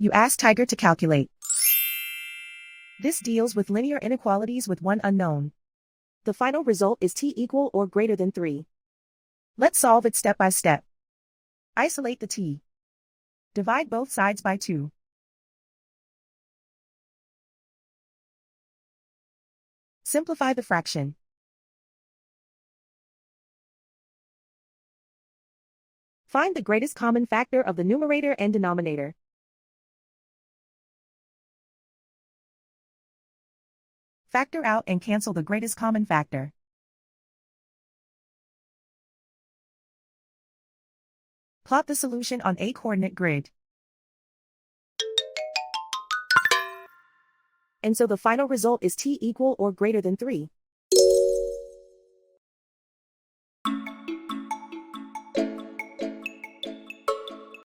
You ask Tiger to calculate. This deals with linear inequalities with one unknown. The final result is t equal or greater than 3. Let's solve it step by step. Isolate the t. Divide both sides by 2. Simplify the fraction. Find the greatest common factor of the numerator and denominator. Factor out and cancel the greatest common factor. Plot the solution on a coordinate grid. And so the final result is t equal or greater than 3.